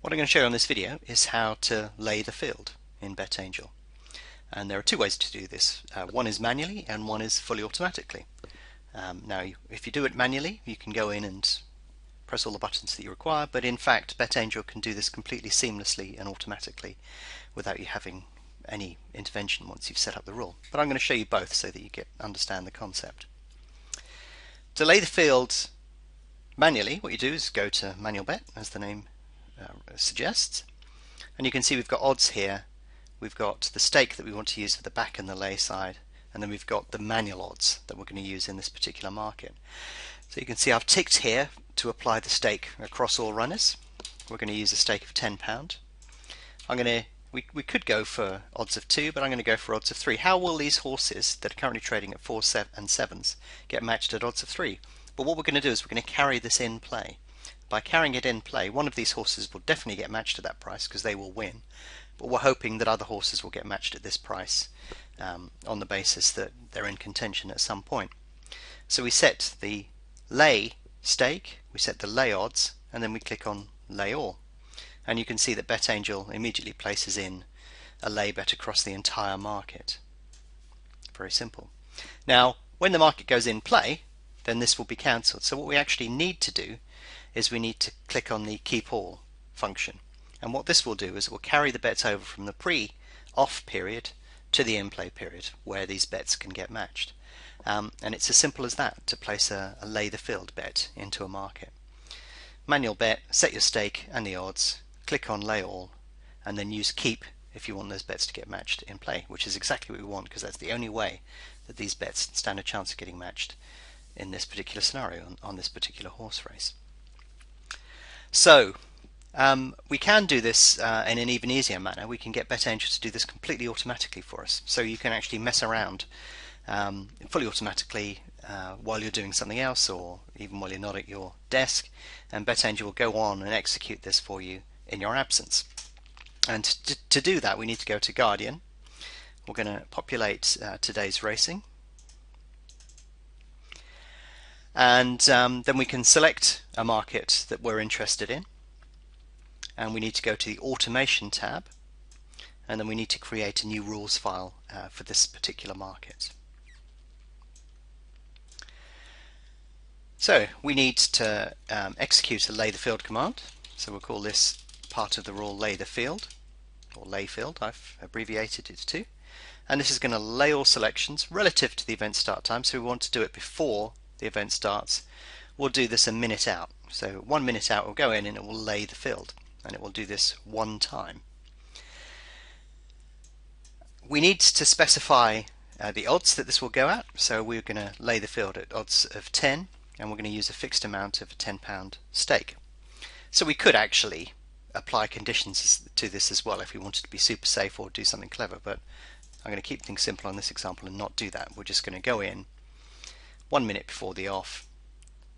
What I'm going to show you on this video is how to lay the field in BetAngel. And there are two ways to do this. One is manually and one is fully automatically. Now if you do it manually, you can go in and press all the buttons that you require, but in fact BetAngel can do this completely seamlessly and automatically without you having any intervention once you've set up the rule. But I'm going to show you both so that you understand the concept. To lay the field manually, what you do is go to Manual Bet, as the name suggests, and you can see we've got odds here. We've got the stake that we want to use for the back and the lay side, and then we've got the manual odds that we're going to use in this particular market. So you can see I've ticked here to apply the stake across all runners. We're going to use a stake of £10. We could go for odds of 2, but I'm going to go for odds of 3. How will these horses that are currently trading at 4 and 7s get matched at odds of 3? But what we're going to do is we're going to carry this in play. By carrying it in play, one of these horses will definitely get matched at that price because they will win. But we're hoping that other horses will get matched at this price on the basis that they're in contention at some point. So we set the lay stake, we set the lay odds, and then we click on lay all. And you can see that BetAngel immediately places in a lay bet across the entire market. Very simple. Now, when the market goes in play, then this will be cancelled. So what we actually need to do is we need to click on the keep all function. And what this will do is it will carry the bets over from the pre-off period to the in-play period where these bets can get matched. And it's as simple as that to place a lay the field bet into a market. Manual bet, set your stake and the odds, click on lay all, and then use keep if you want those bets to get matched in play, which is exactly what we want because that's the only way that these bets stand a chance of getting matched in this particular scenario on this particular horse race. So we can do this in an even easier manner. We can get BetAngel to do this completely automatically for us. So you can actually mess around fully automatically while you're doing something else, or even while you're not at your desk, and BetAngel will go on and execute this for you in your absence. And to do that, we need to go to Guardian. We're going to populate today's racing, and then we can select a market that we're interested in, and we need to go to the Automation tab, and then we need to create a new rules file for this particular market. So we need to execute a lay the field command, so we'll call this part of the rule lay the field, or lay field, I've abbreviated it to, and this is going to lay all selections relative to the event start time. So we want to do it before the event starts. We'll do this a minute out, so 1 minute out we'll go in and it will lay the field, and it will do this one time. We need to specify the odds that this will go at, so we're going to lay the field at odds of 10, and we're going to use a fixed amount of a £10 stake. So we could actually apply conditions to this as well if we wanted to be super safe or do something clever, but I'm going to keep things simple on this example and not do that. We're just going to go in 1 minute before the off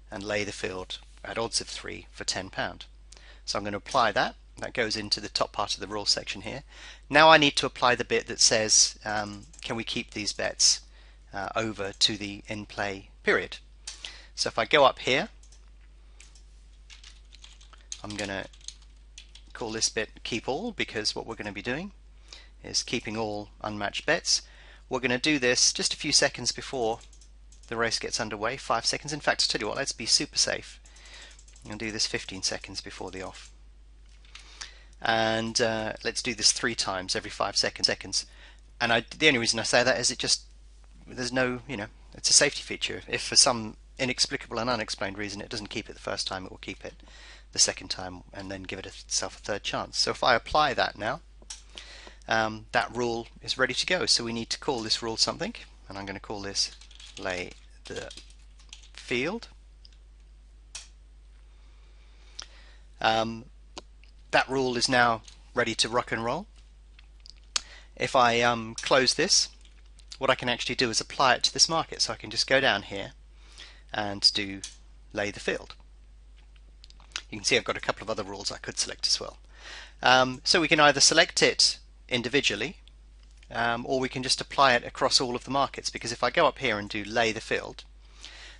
and lay the field at odds of 3 for £10. So I'm going to apply that. That goes into the top part of the rule section here. Now I need to apply the bit that says can we keep these bets over to the in-play period. So if I go up here, I'm going to call this bit keep all, because what we're going to be doing is keeping all unmatched bets. We're going to do this just a few seconds before the race gets underway, 5 seconds. In fact, I'll tell you what, let's be super safe and do this 15 seconds before the off. And let's do this 3 times every 5 seconds. And the only reason I say that is there's no, it's a safety feature. If for some inexplicable and unexplained reason it doesn't keep it the first time, it will keep it the second time and then give it itself a third chance. So if I apply that now, that rule is ready to go. So we need to call this rule something, and I'm going to call this lay the field. That rule is now ready to rock and roll. If I close this, what I can actually do is apply it to this market. So I can just go down here and do lay the field. You can see I've got a couple of other rules I could select as well. So we can either select it individually or we can just apply it across all of the markets, because if I go up here and do lay the field,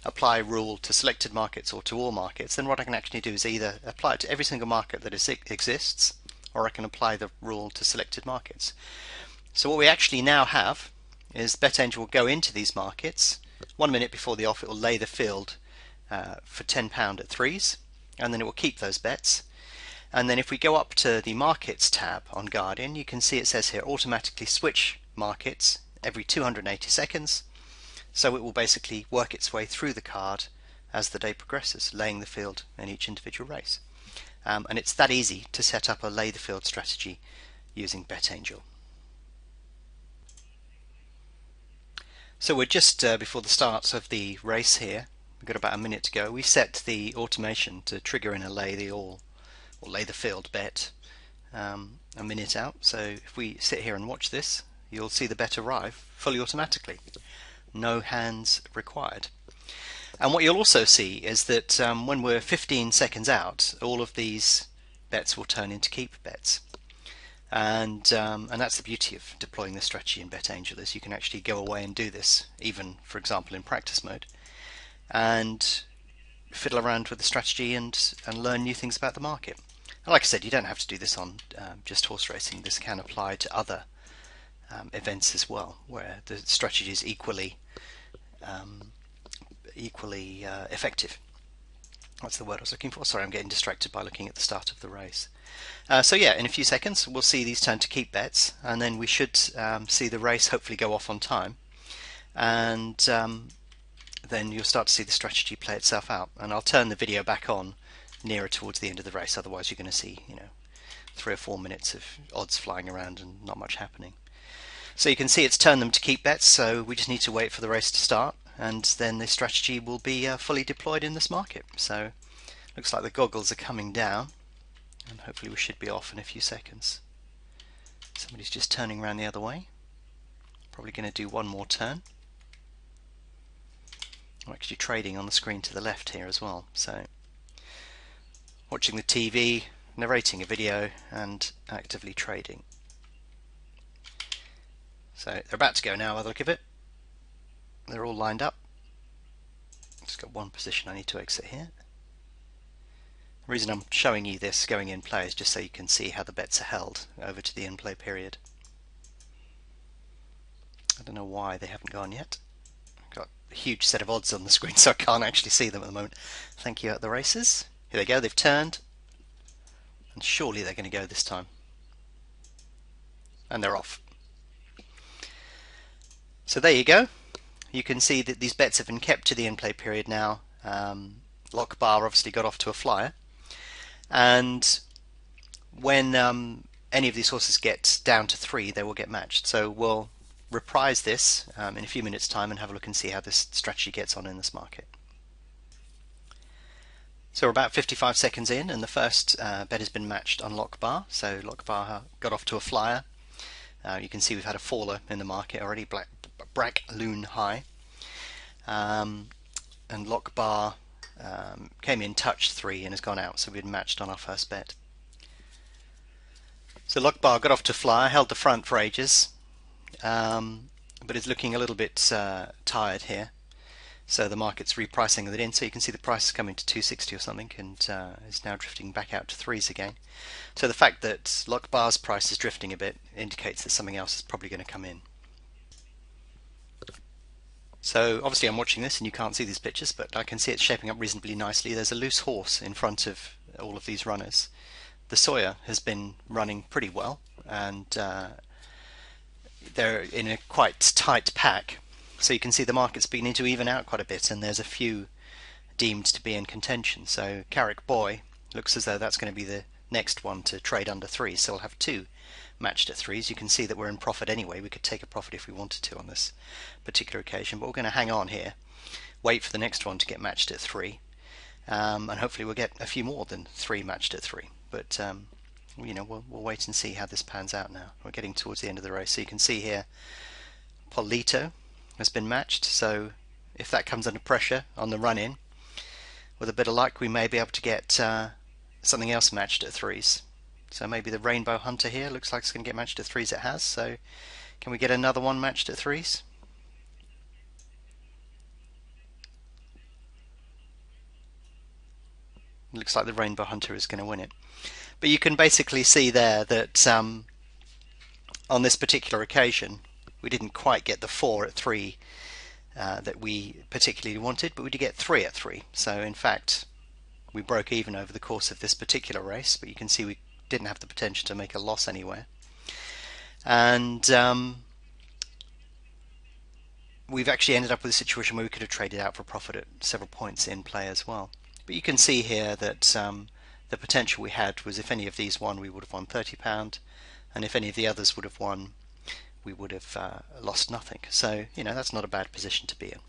apply rule to selected markets or to all markets, then what I can actually do is either apply it to every single market that exists, or I can apply the rule to selected markets. So what we actually now have is BetAngel will go into these markets 1 minute before the off. It will lay the field for £10 at threes, and then it will keep those bets. And then if we go up to the Markets tab on Guardian, you can see it says here automatically switch markets every 280 seconds. So it will basically work its way through the card as the day progresses, laying the field in each individual race. And it's that easy to set up a lay the field strategy using BetAngel. So we're just before the start of the race here. We've got about a minute to go. We set the automation to trigger in a lay the all or lay the field bet a minute out. So if we sit here and watch this, you'll see the bet arrive fully automatically. No hands required. And what you'll also see is that when we're 15 seconds out, all of these bets will turn into keep bets. And that's the beauty of deploying this strategy in BetAngel, is you can actually go away and do this, even for example in practice mode, and fiddle around with the strategy and learn new things about the market. And like I said, you don't have to do this on just horse racing. This can apply to other events as well, where the strategy is equally effective. That's the word I was looking for. Sorry, I'm getting distracted by looking at the start of the race. So yeah, in a few seconds we'll see these turn to keep bets, and then we should see the race hopefully go off on time, and then you'll start to see the strategy play itself out. And I'll turn the video back on nearer towards the end of the race, otherwise you're going to see 3 or 4 minutes of odds flying around and not much happening. So you can see it's turned them to keep bets, so we just need to wait for the race to start, and then the strategy will be fully deployed in this market. So looks like the goggles are coming down, and hopefully we should be off in a few seconds. Somebody's just turning around the other way, probably going to do one more turn. I'm actually trading on the screen to the left here as well, so watching the TV, narrating a video, and actively trading. So they're about to go now by the look of it. They're all lined up. Just got one position I need to exit here. The reason I'm showing you this going in play is just so you can see how the bets are held over to the in play period. I don't know why they haven't gone yet. I've got a huge set of odds on the screen, so I can't actually see them at the moment. Thank you at the races. Here they go, they've turned, and surely they're going to go this time. And they're off. So there you go. You can see that these bets have been kept to the in-play period now. Lock Bar obviously got off to a flyer, and when any of these horses get down to 3, they will get matched. So we'll reprise this in a few minutes time and have a look and see how this strategy gets on in this market. So we're about 55 seconds in, and the first bet has been matched on Lock Bar. So Lock Bar got off to a flyer. You can see we've had a faller in the market already, Brack Loon High, and Lock Bar came in, touched 3 and has gone out, so we'd matched on our first bet. So Lock Bar got off to flyer, held the front for ages, but is looking a little bit tired here, so the market's repricing it in. So you can see the price is coming to 260 or something, and is now drifting back out to 3s again. So the fact that Lock Bar's price is drifting a bit indicates that something else is probably going to come in. So obviously I'm watching this and you can't see these pictures, but I can see it's shaping up reasonably nicely. There's a loose horse in front of all of these runners. The Sawyer has been running pretty well, and they're in a quite tight pack, so you can see the market's beginning to even out quite a bit, and there's a few deemed to be in contention. So Carrick Boy looks as though that's going to be the next one to trade under 3, so we'll have 2 matched at 3s. You can see that we're in profit anyway. We could take a profit if we wanted to on this particular occasion, but we're going to hang on here, wait for the next one to get matched at 3, and hopefully we'll get a few more than 3 matched at 3. But we'll wait and see how this pans out now. We're getting towards the end of the race, so you can see here Polito has been matched, so if that comes under pressure on the run-in, with a bit of luck we may be able to get something else matched at 3s. So maybe the Rainbow Hunter here looks like it's going to get matched at 3s. It has, so can we get another one matched at 3s? It looks like the Rainbow Hunter is going to win it. But you can basically see there that on this particular occasion we didn't quite get the 4 at 3 that we particularly wanted, but we did get 3 at 3. So in fact we broke even over the course of this particular race, but you can see we didn't have the potential to make a loss anywhere. And we've actually ended up with a situation where we could have traded out for profit at several points in play as well. But you can see here that the potential we had was if any of these won, we would have won £30, and if any of the others would have won, we would have lost nothing. So, that's not a bad position to be in.